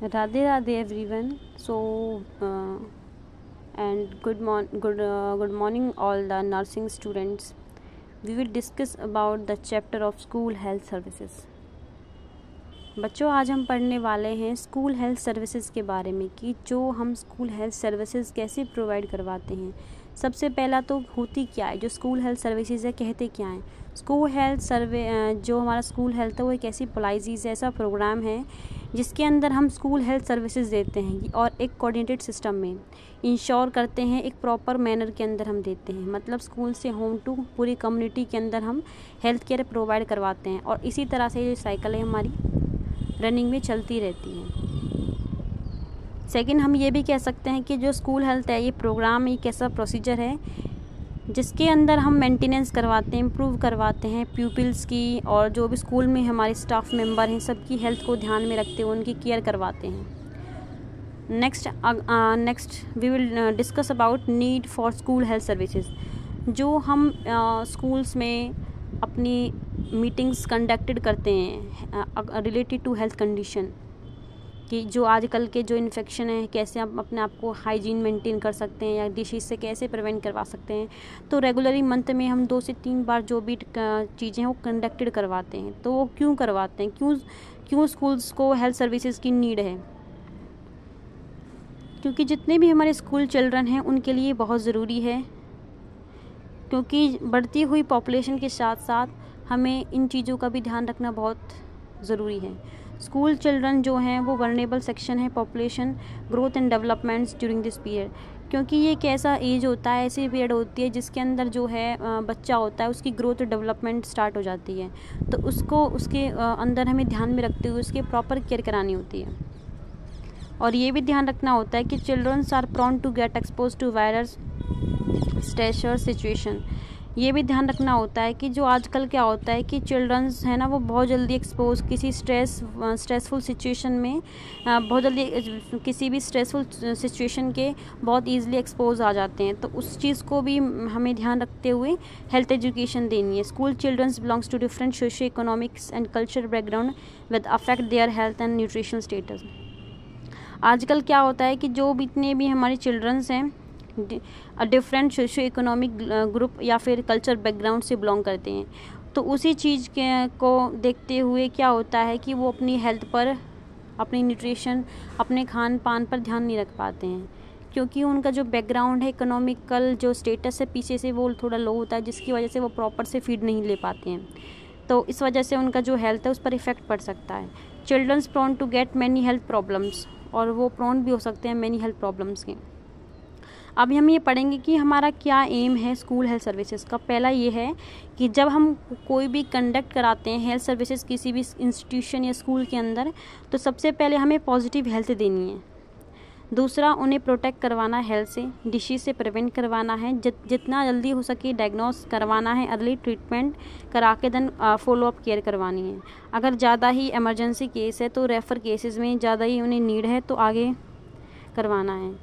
Radhe Radhe everyone. And good morning all the nursing students. We will discuss about the chapter of school health services. बच्चों, आज हम पढ़ने वाले हैं school health services के बारे में कि जो हम स्कूल हेल्थ सर्विसेज कैसे प्रोवाइड करवाते हैं। सबसे पहला तो होती क्या है, जो स्कूल हेल्थ सर्विसेज है कहते क्या हैं। स्कूल हेल्थ जो हमारा स्कूल हेल्थ है वो एक ऐसी पॉलिसीज ऐसा प्रोग्राम है जिसके अंदर हम स्कूल हेल्थ सर्विसेज देते हैं और एक कोऑर्डिनेटेड सिस्टम में इंश्योर करते हैं, एक प्रॉपर मैनर के अंदर हम देते हैं। मतलब स्कूल से होम टू पूरी कम्युनिटी के अंदर हम हेल्थ केयर प्रोवाइड करवाते हैं और इसी तरह से ये साइकिल है हमारी रनिंग में चलती रहती है। सेकंड, हम ये भी कह सकते हैं कि जो स्कूल हेल्थ है ये प्रोग्राम एक ऐसा प्रोसीजर है जिसके अंदर हम मेंटेनेंस करवाते हैं, इम्प्रूव करवाते हैं प्यूपिल्स की, और जो भी स्कूल में हमारे स्टाफ मेंबर हैं सबकी हेल्थ को ध्यान में रखते हुए उनकी केयर करवाते हैं। Next we will discuss about need for school health services. जो हम स्कूल्स में अपनी मीटिंग्स कंडक्टेड करते हैं रिलेटेड टू हेल्थ कंडीशन, कि जो आजकल के जो इन्फेक्शन है कैसे हम अपने आप को हाइजीन मेंटेन कर सकते हैं या डिसीज से कैसे प्रिवेंट करवा सकते हैं। तो रेगुलरली मंथ में हम 2 से 3 बार जो भी चीज़ें हैं वो कंडक्टेड करवाते हैं। तो वो क्यों करवाते हैं, क्यों स्कूल्स को हेल्थ सर्विसेज की नीड है? क्योंकि जितने भी हमारे स्कूल चिल्ड्रन हैं उनके लिए बहुत ज़रूरी है, क्योंकि बढ़ती हुई पॉपुलेशन के साथ साथ हमें इन चीज़ों का भी ध्यान रखना बहुत ज़रूरी है। स्कूल चिल्ड्रन जो हैं वो वल्नरेबल सेक्शन है population growth and developments during this period, क्योंकि ये एक ऐसा एज होता है, ऐसी पीरियड होती है जिसके अंदर जो है बच्चा होता है उसकी ग्रोथ और डेवलपमेंट स्टार्ट हो जाती है। तो उसको उसके अंदर हमें ध्यान में रखते हुए उसकी प्रॉपर केयर करानी होती है। और ये भी ध्यान रखना होता है कि childrens are prone to get expose to virus stressor situation. ये भी ध्यान रखना होता है कि जो आजकल क्या होता है कि चिल्ड्रंस है ना वो बहुत जल्दी एक्सपोज किसी स्ट्रेसफुल सिचुएशन में बहुत जल्दी किसी भी स्ट्रेसफुल सिचुएशन के बहुत ईजिली एक्सपोज आ जाते हैं। तो उस चीज़ को भी हमें ध्यान रखते हुए हेल्थ एजुकेशन देनी है। School childrens belongs to different socio economics and culture background with affect their health and nutritional status. आजकल क्या होता है कि जो भी इतने भी हमारे चिल्ड्रंस हैं डिफरेंट सोशो इकोनॉमिक ग्रुप या फिर कल्चर बैकग्राउंड से बिलोंग करते हैं, तो उसी चीज़ को देखते हुए क्या होता है कि वो अपनी हेल्थ पर, अपनी न्यूट्रिशन, अपने खान पान पर ध्यान नहीं रख पाते हैं, क्योंकि उनका जो बैकग्राउंड है इकोनॉमिकल जो स्टेटस है पीछे से वो थोड़ा लो होता है, जिसकी वजह से वो प्रॉपर से फीड नहीं ले पाते हैं। तो इस वजह से उनका जो हेल्थ है उस पर इफ़ेक्ट पड़ सकता है। Childrens prone to get many health problems, और वो प्रोन भी हो सकते हैं मैनी हेल्थ प्रॉब्लम्स के। अभी हम ये पढ़ेंगे कि हमारा क्या एम है स्कूल हेल्थ सर्विसेज का। पहला ये है कि जब हम कोई भी कंडक्ट कराते हैं हेल्थ सर्विसेज किसी भी इंस्टीट्यूशन या स्कूल के अंदर, तो सबसे पहले हमें पॉजिटिव हेल्थ देनी है। दूसरा, उन्हें प्रोटेक्ट करवाना है हेल्थ से, डिसीज से प्रिवेंट करवाना है, जितना जल्दी हो सके डायग्नोस करवाना है, अर्ली ट्रीटमेंट करा के देन फॉलोअप केयर करवानी है। अगर ज़्यादा ही इमरजेंसी केस है तो रेफ़र केसेस में ज़्यादा ही उन्हें नीड है तो आगे करवाना है।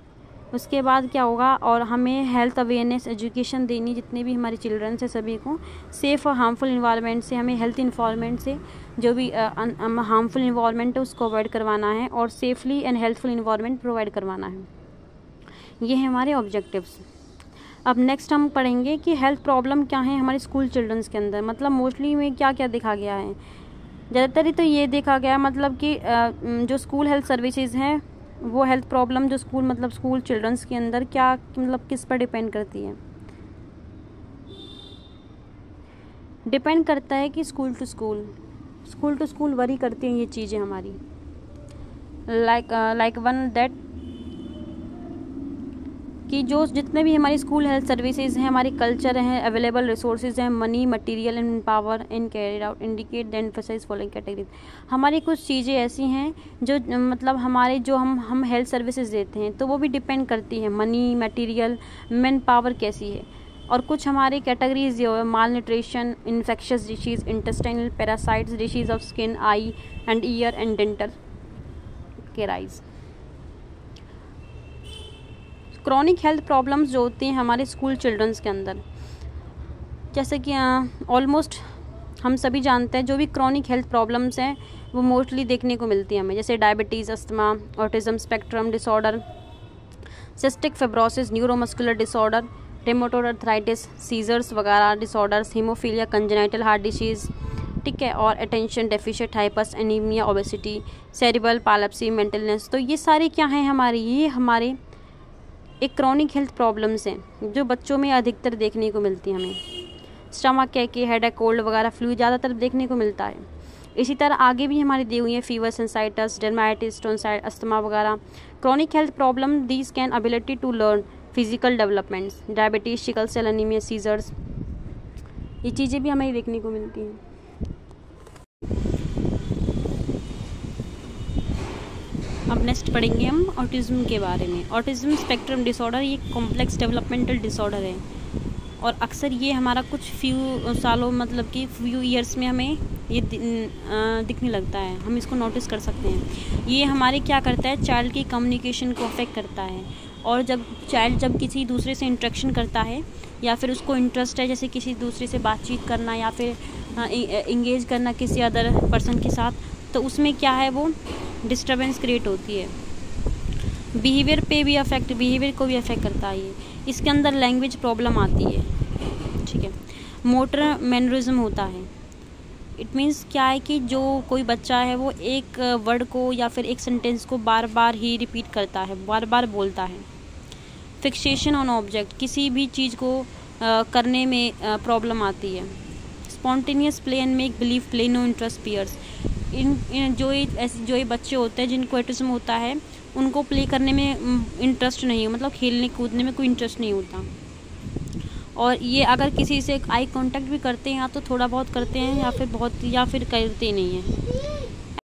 उसके बाद क्या होगा, और हमें हेल्थ अवेयरनेस एजुकेशन देनी, जितने भी हमारे चिल्ड्रंस हैं सभी को सेफ़ और हार्मफुल इन्वायरमेंट से, हमें हेल्थ इन्वायरमेंट से जो भी हार्मफुल इन्वायरमेंट है उसको अवॉइड करवाना है और safely and healthful environment provide करवाना है। ये हैं हमारे ऑब्जेक्टिव्स। अब नेक्स्ट हम पढ़ेंगे कि हेल्थ प्रॉब्लम क्या है हमारे स्कूल चिल्ड्रंस के अंदर, मतलब मोस्टली में क्या क्या देखा गया है। ज़्यादातर ही तो ये देखा गया मतलब कि जो स्कूल हेल्थ सर्विसेज हैं वो हेल्थ प्रॉब्लम जो स्कूल चिल्ड्रंस के अंदर क्या मतलब किस पर डिपेंड करती है। डिपेंड करता है कि स्कूल टू स्कूल वरी करती हैं ये चीज़ें हमारी। लाइक वन दैट कि जो जितने भी हमारी स्कूल हेल्थ सर्विसेज हैं, हमारे कल्चर हैं, अवेलेबल रिसोर्सेज हैं, money, material and power in carried out indicate the emphasize following categories. हमारी कुछ चीज़ें ऐसी हैं जो मतलब हमारे जो हम हेल्थ सर्विसेज देते हैं तो वो भी डिपेंड करती हैं, मनी, मटेरियल, मैन पावर कैसी है। और कुछ हमारी कैटेगरीज जो है malnutrition, infectious disease, intestinal parasites, disease of skin, eye and ear and dental caries. Chronic health problems जो होती हैं हमारे स्कूल चिल्ड्रंस के अंदर, जैसे कि ऑलमोस्ट हम सभी जानते हैं जो भी क्रॉनिक हेल्थ प्रॉब्लम्स हैं वो मोस्टली देखने को मिलती है हमें, जैसे diabetes, asthma, autism spectrum disorder, cystic fibrosis, neuromuscular disorder, rheumatoid arthritis, seizures वगैरह disorders, haemophilia, congenital heart disease, ठीक है, और attention deficient, hypers, anaemia, obesity, cerebral epilepsy, mentalness. तो ये सारे क्या हैं हमारे, ये हमारे एक क्रॉनिक हेल्थ प्रॉब्लम्स हैं जो बच्चों में अधिकतर देखने को मिलती हैं हमें। स्टमक के हेडेक, कोल्ड वगैरह, फ्लू ज़्यादातर देखने को मिलता है। इसी तरह आगे भी हमारी दी हुई है fever, sinusitis, dermatitis, tonsillitis, asthma वगैरह। Chronic health problem these can ability to learn, physical developments, diabetes, sickle cell anaemia, seizures, ये चीज़ें भी हमें देखने को मिलती हैं। अब नेक्स्ट पढ़ेंगे हम ऑटिज़म के बारे में। ऑटिज़म स्पेक्ट्रम डिसऑर्डर ये कॉम्प्लेक्स डेवलपमेंटल डिसऑर्डर है और अक्सर ये हमारा कुछ फ्यू सालों मतलब कि फ्यू ईयर्स में हमें ये दिखने लगता है, हम इसको नोटिस कर सकते हैं। ये हमारे क्या करता है, चाइल्ड की कम्युनिकेशन को अफेक्ट करता है, और जब चाइल्ड जब किसी दूसरे से इंटरेक्शन करता है या फिर उसको इंटरेस्ट है जैसे किसी दूसरे से बातचीत करना या फिर इंगेज करना किसी अदर पर्सन के साथ, तो उसमें क्या है वो डिस्टर्बेंस क्रिएट होती है। बिहेवियर को भी अफेक्ट करता है ये। इसके अंदर लैंग्वेज प्रॉब्लम आती है, ठीक है। मोटर मैनरिज्म होता है। इट मीन्स क्या है कि जो कोई बच्चा है वो एक वर्ड को या फिर एक सेंटेंस को बार बार ही रिपीट करता है, बार बार बोलता है। फिक्सेशन ऑन ऑब्जेक्ट, किसी भी चीज़ को करने में प्रॉब्लम आती है। Spontaneous play and make believe play, no interest peers. जो ये बच्चे होते हैं जिनको ऑटिज्म होता है उनको प्ले करने में इंटरेस्ट नहीं हो, मतलब खेलने कूदने में कोई इंटरेस्ट नहीं होता। और ये अगर किसी से आई कांटेक्ट भी करते हैं या तो थोड़ा बहुत करते हैं या फिर करते ही नहीं हैं।